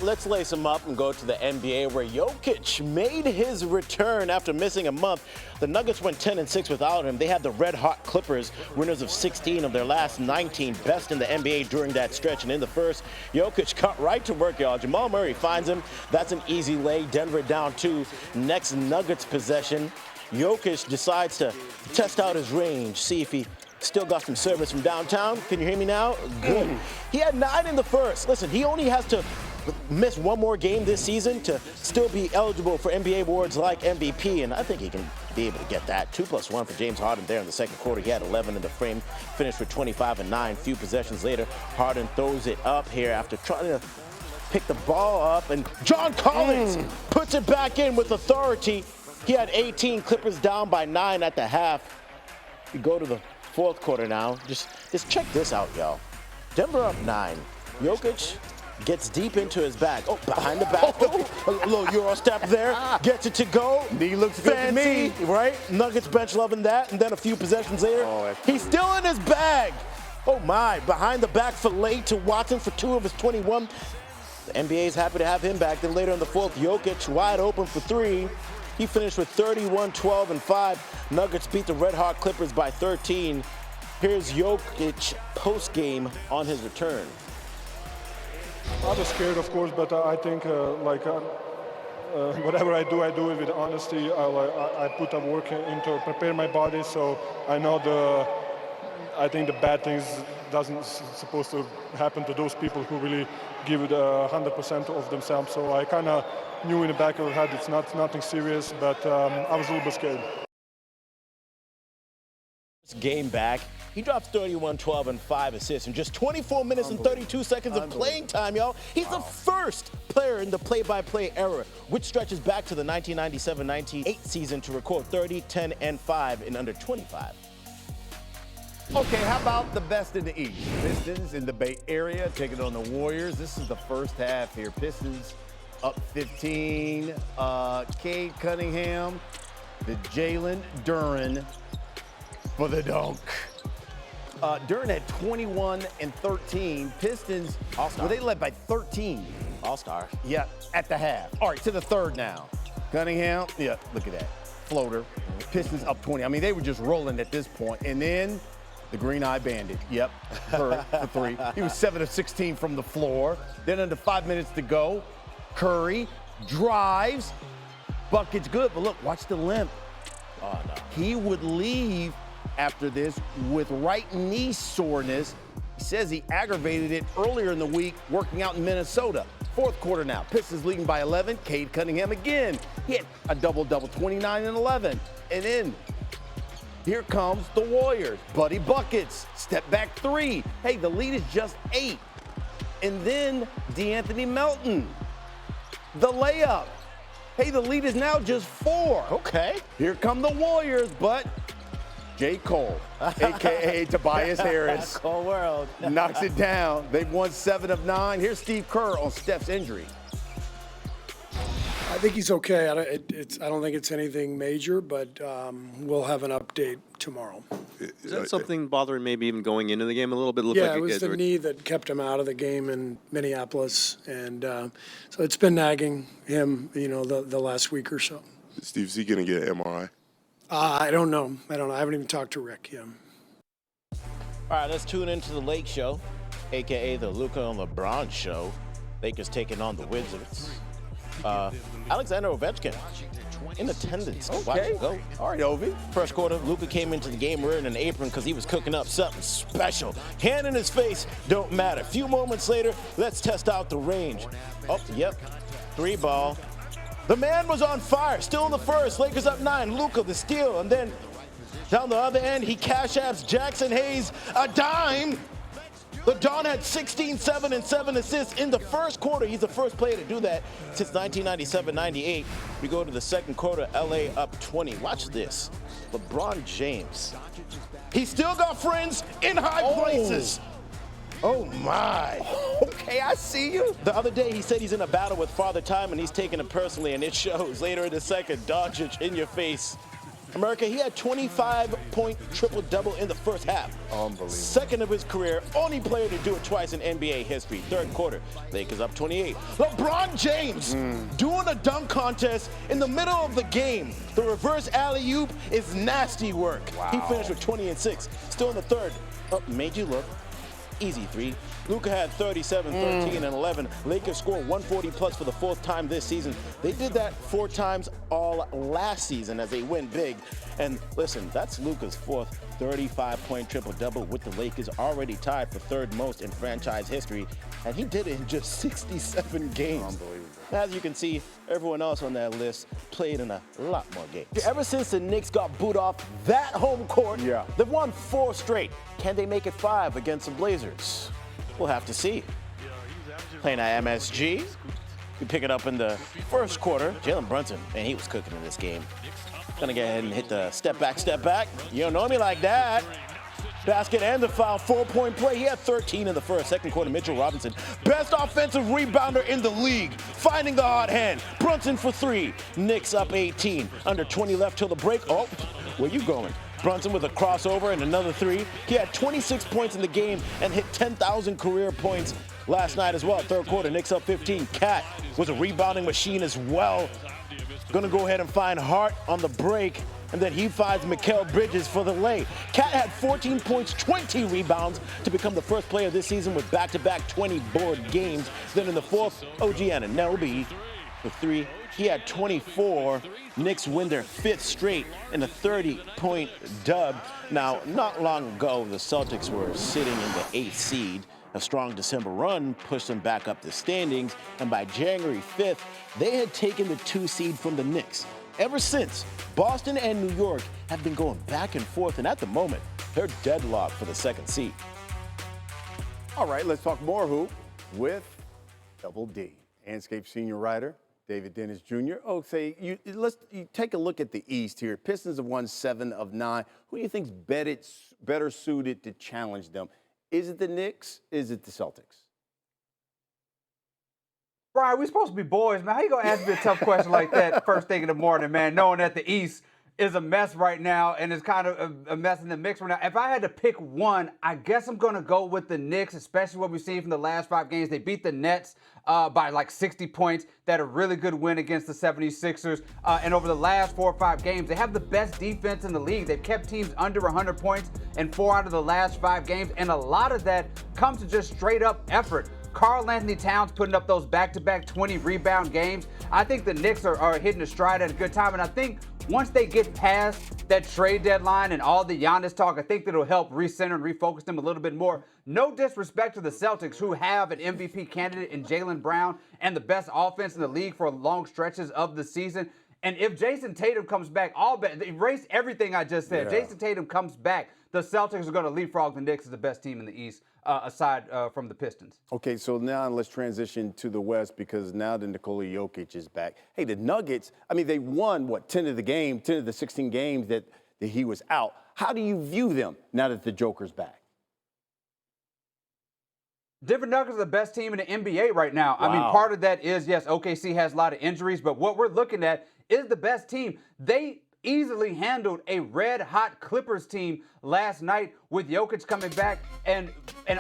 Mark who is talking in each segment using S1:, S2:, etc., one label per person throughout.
S1: let's lace them up and go to the NBA where Jokic made his return after missing a month. The Nuggets went 10-6 without him. They had the red-hot Clippers, winners of 16 of their last 19, best in the NBA during that stretch. And in the first, Jokic cut right to work, y'all. Jamal Murray finds him. That's an easy lay. Denver down 2. Next Nuggets possession, Jokic decides to test out his range, see if he still got some service from downtown. Can you hear me now? Good. He had 9 in the first. Listen, he only has to miss one more game this season to still be eligible for NBA awards like MVP, and I think he can be able to get that. 2+1 for James Harden there in the second quarter. He had 11 in the frame, finished with 25 and 9. Few possessions later, Harden throws it up here after trying to pick the ball up, and John Collins puts it back in with authority. He had 18. Clippers down by 9 at the half. We go to the fourth quarter now. Just check this out, y'all. Denver up 9. Jokic gets deep into his bag. Oh, behind the back. A little Euro step there. Gets it to go.
S2: He looks good to me.
S1: Right? Nuggets bench loving that. And then a few possessions later, he's still in his bag. Oh, my. Behind the back fillet to Watson for 2 of his 21. The NBA is happy to have him back. Then later in the fourth, Jokic wide open for 3. He finished with 31, 12, and 5. Nuggets beat the red-hot Clippers by 13. Here's Jokic post-game on his return.
S3: I was scared, of course, but I think whatever I do it with honesty. I put the work into prepare my body, so I know I think the bad things doesn't supposed to happen to those people who really give it 100% of themselves. So I kind of knew in the back of the head it's nothing serious, but I was a little bit scared.
S1: Game back. He drops 31, 12, and 5 assists in just 24 minutes and 32 seconds of playing time, y'all. He's the first player in the play-by-play era, which stretches back to the 1997-98 season, to record 30, 10, and 5 in under 25.
S2: Okay, how about the best in the East? Pistons in the Bay Area taking on the Warriors. This is the first half here. Pistons up 15. Cade Cunningham, the Jalen Duren for the dunk. Duren had 21 and 13. Pistons, well, they led by 13.
S1: All-star.
S2: Yeah, at the half. All right, to the third now. Cunningham, yeah, look at that. Floater. Pistons up 20. I mean, they were just rolling at this point. And then the Green Eye Bandit, yep, for 3. He was 7 of 16 from the floor. Then under 5 minutes to go, Curry drives. Bucket's good, but look, watch the limp.
S1: Oh, no.
S2: He would leave after this with right knee soreness. He says he aggravated it earlier in the week working out in Minnesota. Fourth quarter now. Pistons leading by 11. Cade Cunningham again. He had a double-double, 29 and 11. And then here comes the Warriors. Buddy Buckets, step back 3. Hey, the lead is just 8. And then DeAnthony Melton, the layup. Hey, the lead is now just 4.
S1: Okay.
S2: Here come the Warriors, but J. Cole, a.k.a. Tobias Harris,
S1: Cole world.
S2: knocks it down. They've won 7 of 9. Here's Steve Kerr on Steph's injury.
S4: I think he's okay. I don't think it's anything major, but we'll have an update tomorrow.
S5: Is that something bothering maybe even going into the game a little bit?
S4: Yeah, it was the knee that kept him out of the game in Minneapolis, and so it's been nagging him, the last week or so.
S6: Steve, is he going to get an MRI?
S4: I don't know. I haven't even talked to Rick yet.
S1: All right, let's tune into the Lake Show, a.k.a. the Luka and LeBron Show. Lakers taking on the Wizards. Alexander Ovechkin in attendance.
S2: Okay.
S1: Watch it go.
S2: All right, Ovi.
S1: First quarter, Luka came into the game wearing an apron because he was cooking up something special. Hand in his face, don't matter. A few moments later, let's test out the range. Oh, yep, 3 ball. The man was on fire, still in the first. Lakers up 9, Luka the steal, and then down the other end, he cash apps Jackson Hayes a dime. The Don had 16, 7, and 7 assists in the first quarter. He's the first player to do that since 1997-98. We go to the second quarter, LA up 20. Watch this. LeBron James. He still got friends in high places. Oh, my.
S2: Okay, I see you.
S1: The other day, he said he's in a battle with Father Time, and he's taking it personally, and it shows. Later in the second, Doncic in your face. America, he had 25 30-point triple-double in the first half.
S2: Unbelievable.
S1: Second of his career, only player to do it twice in NBA history. Third quarter, Lakers up 28. LeBron James doing a dunk contest in the middle of the game. The reverse alley-oop is nasty work.
S2: Wow.
S1: He finished with 20 and 6. Still in the third. Made you look. Easy three. Luka had 37, 13, and 11. Lakers scored 140 plus for the fourth time this season. They did that 4 times all last season as they win big. And listen, that's Luka's fourth 35-point triple-double with the Lakers already tied for third most in franchise history. And he did it in just 67 games.
S2: Unbelievable.
S1: As you can see, everyone else on that list played in a lot more games. Ever since the Knicks got booed off that home court, they've won 4 straight. Can they make it 5 against the Blazers? We'll have to see. Playing at MSG, we pick it up in the first quarter. Jalen Brunson, man, he was cooking in this game. Gonna go ahead and hit the step back, step back. You don't know me like that. Basket and the foul, 4-point play. He had 13 in the first. Second quarter, Mitchell Robinson, best offensive rebounder in the league, finding the hot hand. Brunson for 3. Knicks up 18. Under 20 left till the break. Oh, where you going? Brunson with a crossover and another 3. He had 26 points in the game and hit 10,000 career points last night as well. Third quarter, Knicks up 15. Cat was a rebounding machine as well. Gonna go ahead and find Hart on the break, and then he finds Mikal Bridges for the lay. Cat had 14 points, 20 rebounds to become the first player this season with back-to-back 20-board games. Then in the fourth, OG Anunoby with 3. He had 24. Knicks win their 5th straight in a 30-point dub. Now, not long ago, the Celtics were sitting in the 8th seed. A strong December run pushed them back up the standings, and by January 5th, they had taken the 2 seed from the Knicks. Ever since, Boston and New York have been going back and forth, and at the moment, they're deadlocked for the 2nd seed.
S2: All right, let's talk more hoop with Double D, Anscape senior writer David Dennis Jr. Oh, you take a look at the East here. Pistons have won 7 of 9. Who do you think's better suited to challenge them? Is it the Knicks? Is it the Celtics?
S7: Brian, we're supposed to be boys, man. How you gonna ask me a tough question like that first thing in the morning, man, knowing that the East is a mess right now and it's kind of a mess in the mix right now? If I had to pick one, I guess I'm gonna go with the Knicks, especially what we've seen from the last 5 games. They beat the Nets by like 60 points. They had a really good win against the 76ers. And over the last 4 or 5 games, they have the best defense in the league. They've kept teams under 100 points in 4 out of the last 5 games. And a lot of that comes to just straight up effort. Karl Anthony Towns putting up those back-to-back 20-rebound games. I think the Knicks are hitting a stride at a good time. And I think once they get past that trade deadline and all the Giannis talk, I think that'll help recenter and refocus them a little bit more. No disrespect to the Celtics, who have an MVP candidate in Jaylen Brown and the best offense in the league for long stretches of the season. And if Jason Tatum comes back, erase everything I just said.
S2: Yeah.
S7: Jason Tatum comes back, the Celtics are going to leapfrog the Knicks as the best team in the East, aside from the Pistons.
S2: Okay, so now let's transition to the West, because now that Nikola Jokic is back. Hey, the Nuggets, I mean, they won, 10 of the 16 games that he was out. How do you view them now that the Joker's back?
S7: Denver Nuggets are the best team in the NBA right now.
S2: Wow.
S7: I mean, part of that is, yes, OKC has a lot of injuries, but what we're looking at is the best team. They easily handled a red-hot Clippers team last night with Jokic coming back. And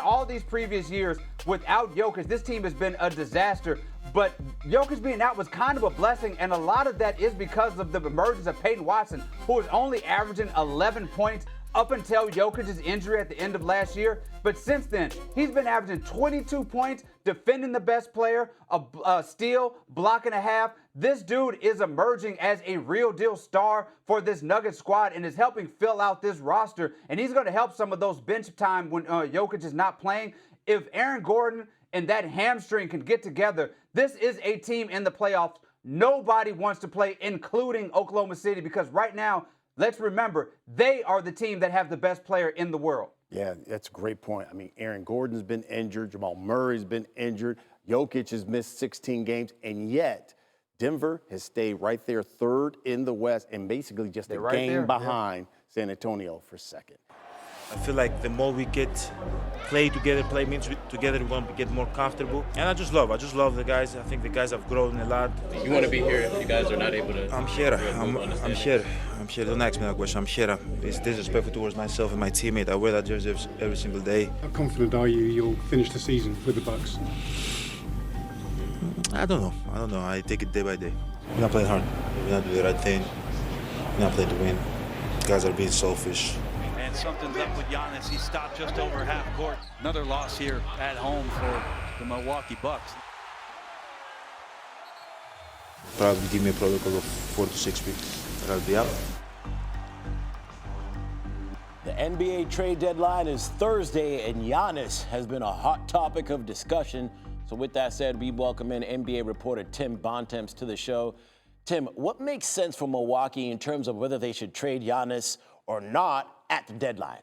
S7: all these previous years, without Jokic, this team has been a disaster. But Jokic being out was kind of a blessing, and a lot of that is because of the emergence of Peyton Watson, who was only averaging 11 points up until Jokic's injury at the end of last year. But since then, he's been averaging 22 points, defending the best player, a steal, block and a half. This dude is emerging as a real deal star for this Nuggets squad and is helping fill out this roster. And he's going to help some of those bench time when Jokic is not playing. If Aaron Gordon and that hamstring can get together, this is a team in the playoffs nobody wants to play, including Oklahoma City, because right now, let's remember, they are the team that have the best player in the world.
S2: Yeah, that's a great point. I mean, Aaron Gordon's been injured. Jamal Murray's been injured. Jokic has missed 16 games. And yet, Denver has stayed right there, third in the West, and basically just a game behind San Antonio for second.
S8: I feel like the more we get play together, play minutes together. We're gonna get more comfortable. And I just love the guys. I think the guys have grown a lot.
S9: You want to be here if you guys are not able to.
S8: I'm here. I'm here. Don't ask me that question. I'm here. It's disrespectful towards myself and my teammate. I wear that jersey every single day.
S10: How confident are you'll finish the season with the Bucks?
S8: I don't know. I take it day by day. We're not playing hard. We're not doing the right thing. We're not playing to win. Guys are being selfish.
S11: And something's up with Giannis. He stopped just over half court. Another loss here at home for the Milwaukee Bucks.
S8: Probably give me a protocol of 4 to 6 weeks. I'll be out.
S1: The NBA trade deadline is Thursday, and Giannis has been a hot topic of discussion. So with that said, we welcome in NBA reporter Tim Bontemps to the show. Tim, what makes sense for Milwaukee in terms of whether they should trade Giannis or not at the deadline?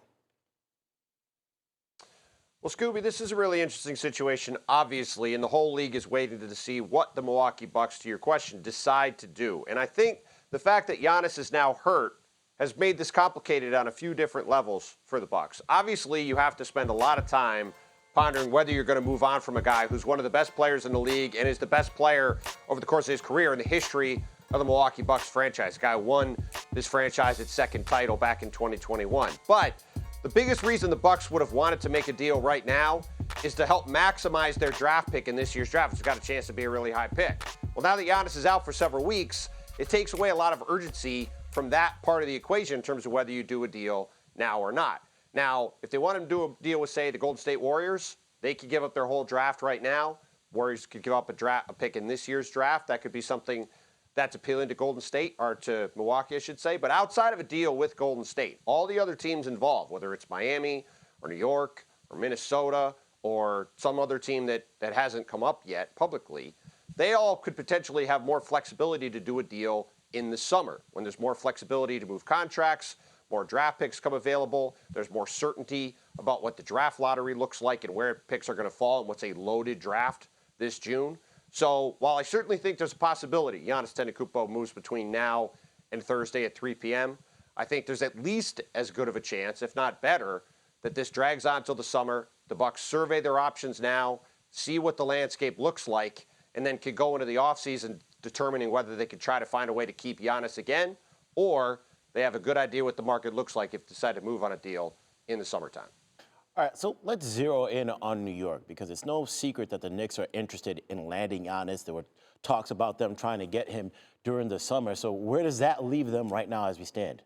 S12: Well, Scooby, this is a really interesting situation, obviously, and the whole league is waiting to see what the Milwaukee Bucks, to your question, decide to do. And I think the fact that Giannis is now hurt has made this complicated on a few different levels for the Bucks. Obviously, you have to spend a lot of time pondering whether you're going to move on from a guy who's one of the best players in the league and is the best player over the course of his career in the history of the Milwaukee Bucks franchise. The guy won this franchise its second title back in 2021. But the biggest reason the Bucks would have wanted to make a deal right now is to help maximize their draft pick in this year's draft. It's got a chance to be a really high pick. Well, now that Giannis is out for several weeks, it takes away a lot of urgency from that part of the equation in terms of whether you do a deal now or not. Now, if they want to do a deal with, say, the Golden State Warriors, they could give up their whole draft right now. Warriors could give up a pick in this year's draft. That could be something that's appealing to Golden State, or to Milwaukee, I should say. But outside of a deal with Golden State, all the other teams involved, whether it's Miami or New York or Minnesota or some other team that hasn't come up yet publicly, they all could potentially have more flexibility to do a deal in the summer when there's more flexibility to move contracts, more draft picks come available, there's more certainty about what the draft lottery looks like and where picks are going to fall and what's a loaded draft this June. So while I certainly think there's a possibility Giannis Antetokounmpo moves between now and Thursday at 3 p.m., I think there's at least as good of a chance, if not better, that this drags on till the summer. The Bucks survey their options now, see what the landscape looks like, and then could go into the offseason determining whether they could try to find a way to keep Giannis again, or they have a good idea what the market looks like if they decide to move on a deal in the summertime.
S1: All right, so let's zero in on New York, because it's no secret that the Knicks are interested in landing Giannis. There were talks about them trying to get him during the summer. So where does that leave them right now as we stand?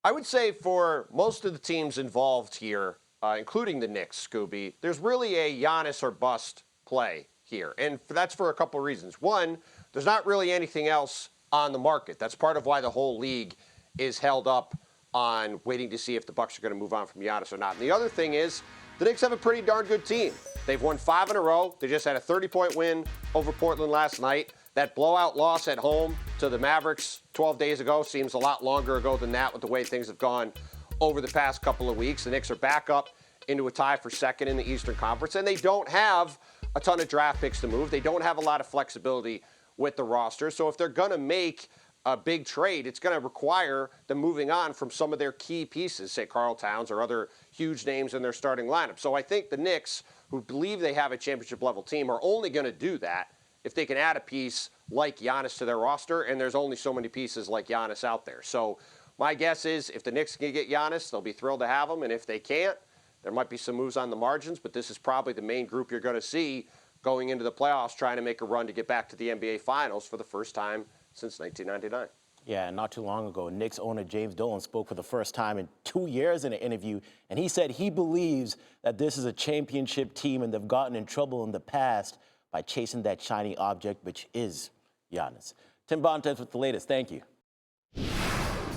S12: I would say for most of the teams involved here, including the Knicks, Scooby, there's really a Giannis or bust play here. And that's for a couple of reasons. One, there's not really anything else on the market. That's part of why the whole league is held up on waiting to see if the Bucks are going to move on from Giannis or not. And the other thing is, the Knicks have a pretty darn good team. They've won 5 in a row. They just had a 30-point win over Portland last night. That blowout loss at home to the Mavericks 12 days ago seems a lot longer ago than that with the way things have gone over the past couple of weeks. The Knicks are back up into a tie for second in the Eastern Conference, and they don't have a ton of draft picks to move. They don't have a lot of flexibility with the roster. So if they're going to make a big trade, it's going to require them moving on from some of their key pieces, say Karl Towns or other huge names in their starting lineup. So I think the Knicks, who believe they have a championship-level team, are only going to do that if they can add a piece like Giannis to their roster, and there's only so many pieces like Giannis out there. So my guess is if the Knicks can get Giannis, they'll be thrilled to have him, and if they can't, there might be some moves on the margins, but this is probably the main group you're going to see going into the playoffs, trying to make a run to get back to the NBA Finals for the first time since 1999.
S1: Yeah, and not too long ago, Knicks owner James Dillon spoke for the first time in 2 years in an interview, and he said he believes that this is a championship team and they've gotten in trouble in the past by chasing that shiny object, which is Giannis. Tim Bontemps with the latest. Thank you.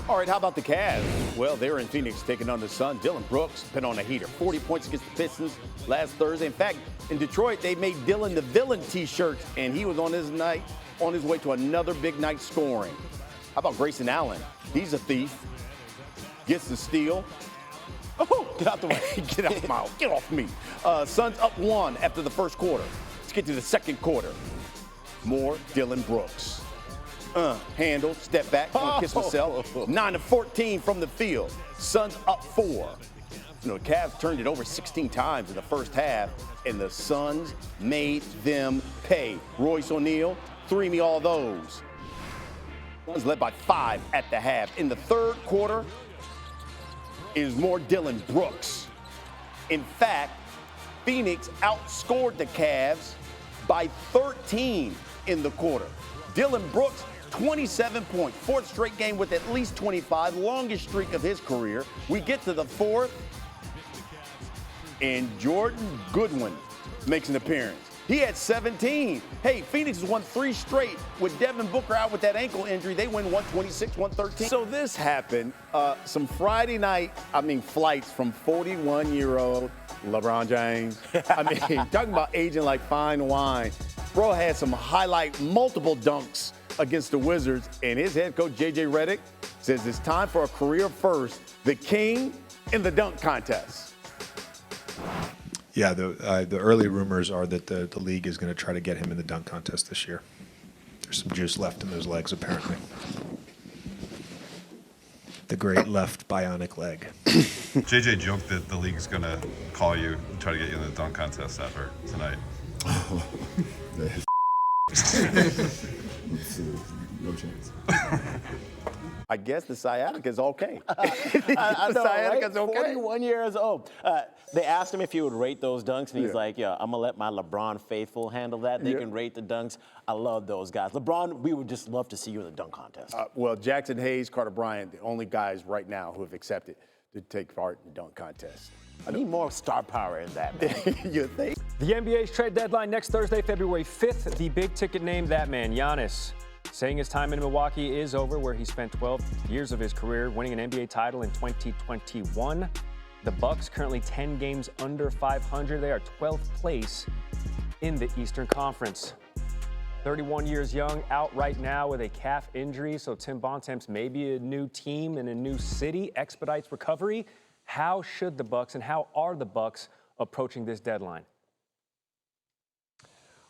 S2: All right, how about the Cavs? Well, they're in Phoenix taking on the Sun. Dillon Brooks been on a heater. 40 points against the Pistons last Thursday. In fact, in Detroit, they made Dillon the villain T-shirts, and he was on his way to another big night scoring. How about Grayson Allen? He's a thief. Gets the steal. Oh, get out the way. Get out, Miles. Get off me. Suns up 1 after the first quarter. Let's get to the second quarter. More Dillon Brooks. Handle, step back, kiss myself. 9 of 14 from the field. Suns up 4. You know, the Cavs turned it over 16 times in the first half, and the Suns made them pay. Royce O'Neal, 3 all those. Suns led by 5 at the half. In the third quarter, is more Dillon Brooks. In fact, Phoenix outscored the Cavs by 13 in the quarter. Dillon Brooks, 27 points, fourth straight game with at least 25, longest streak of his career. We get to the fourth, and Jordan Goodwin makes an appearance. He had 17. Hey, Phoenix has won 3 straight. With Devin Booker out with that ankle injury, they win 126-113. So this happened. Some Friday night, flights from 41-year-old LeBron James. Talking about aging like fine wine. Bro had some multiple dunks against the Wizards, and his head coach, J.J. Redick, says it's time for a career first, the king in the dunk contest.
S13: Yeah, the early rumors are that the league is going to try to get him in the dunk contest this year. There's some juice left in those legs, apparently. The great left bionic leg.
S14: JJ joked that the league's going to call you and try to get you in the dunk contest after tonight.
S6: No chance.
S2: I guess the sciatica is okay.
S1: I know,
S2: sciatica's
S1: right?
S2: okay.
S1: 41 years old. They asked him if he would rate those dunks, and he's like, I'm going to let my LeBron faithful handle that. They can rate the dunks. I love those guys. LeBron, we would just love to see you in the dunk contest.
S2: Well, Jackson Hayes, Carter Bryant, the only guys right now who have accepted to take part in the dunk contest.
S1: I need more star power in that, man.
S2: You think?
S15: The NBA's trade deadline next Thursday, February 5th. The big ticket name, that man, Giannis, saying his time in Milwaukee is over, where he spent 12 years of his career, winning an NBA title in 2021. The Bucks currently 10 games under 500. They are 12th place in the Eastern Conference. 31 years young, out right now with a calf injury, so Tim Bontemps may be a new team in a new city, expedites recovery. How should the Bucks and how are the Bucks approaching this deadline?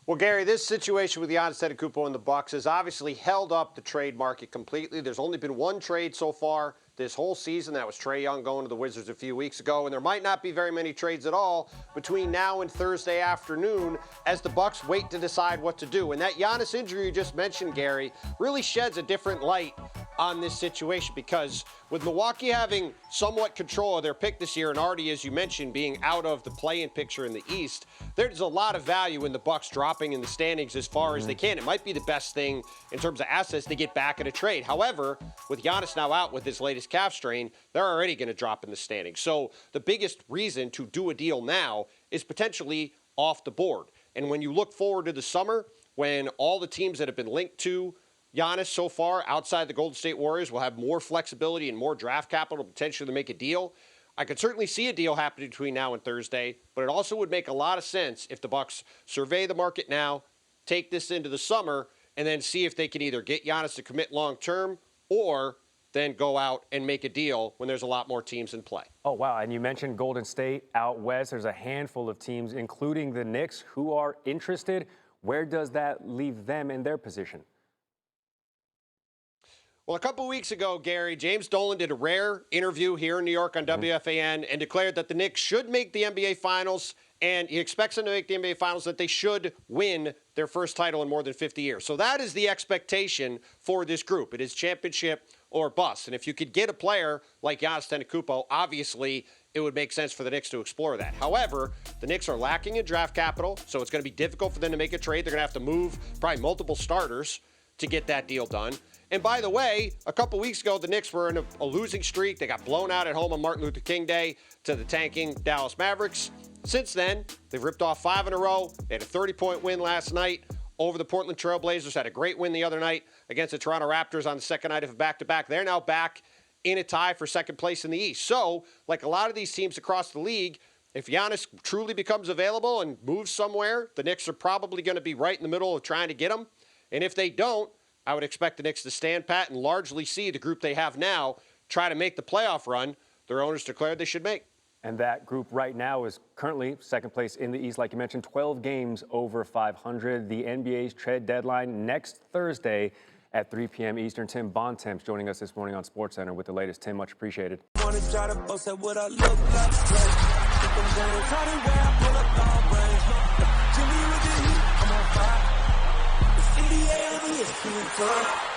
S12: Well, Gary, this situation with Giannis Antetokounmpo and the Bucks has obviously held up the trade market completely. There's only been one trade so far this whole season. That was Trae Young going to the Wizards a few weeks ago, and there might not be very many trades at all between now and Thursday afternoon as the Bucks wait to decide what to do. And that Giannis injury you just mentioned, Gary, really sheds a different light on this situation, because with Milwaukee having somewhat control of their pick this year and already, as you mentioned, being out of the play-in picture in the East, there's a lot of value in the Bucks dropping in the standings as far as they can. It might be the best thing in terms of assets to get back in a trade. However, with Giannis now out with his latest calf strain, they're already going to drop in the standings. So the biggest reason to do a deal now is potentially off the board. And when you look forward to the summer, when all the teams that have been linked to Giannis so far outside the Golden State Warriors will have more flexibility and more draft capital potentially to make a deal, I could certainly see a deal happening between now and Thursday, but it also would make a lot of sense if the Bucks survey the market now, take this into the summer, and then see if they can either get Giannis to commit long-term or then go out and make a deal when there's a lot more teams in play.
S15: Oh, wow. And you mentioned Golden State out west. There's a handful of teams, including the Knicks, who are interested. Where does that leave them in their position?
S12: Well, a couple weeks ago, Gary, James Dolan did a rare interview here in New York on WFAN and declared that the Knicks should make the NBA Finals, and he expects them to make the NBA Finals, that they should win their first title in more than 50 years. So that is the expectation for this group. It is championship or bust. And if you could get a player like Giannis Antetokounmpo, obviously it would make sense for the Knicks to explore that. However, the Knicks are lacking in draft capital, so it's going to be difficult for them to make a trade. They're going to have to move probably multiple starters to get that deal done. And by the way, a couple weeks ago, the Knicks were in a losing streak. They got blown out at home on Martin Luther King Day to the tanking Dallas Mavericks. Since then, they've ripped off 5 in a row. They had a 30-point win last night over the Portland Trail Blazers, had a great win the other night against the Toronto Raptors on the second night of a back-to-back. They're now back in a tie for second place in the East. So, like a lot of these teams across the league, if Giannis truly becomes available and moves somewhere, the Knicks are probably going to be right in the middle of trying to get him. And if they don't, I would expect the Knicks to stand pat and largely see the group they have now try to make the playoff run their owners declared they should make.
S15: And that group right now is currently second place in the East, like you mentioned, 12 games over 500. The NBA's trade deadline next Thursday. at 3 p.m. Eastern. Tim Bontemps joining us this morning on SportsCenter with the latest. Tim, much appreciated.
S16: Wanna try to boast at what I look like. Think I'm gonna try to wear, I pull up long range. Jimmy with the heat, I'm on fire. It's NBA over here,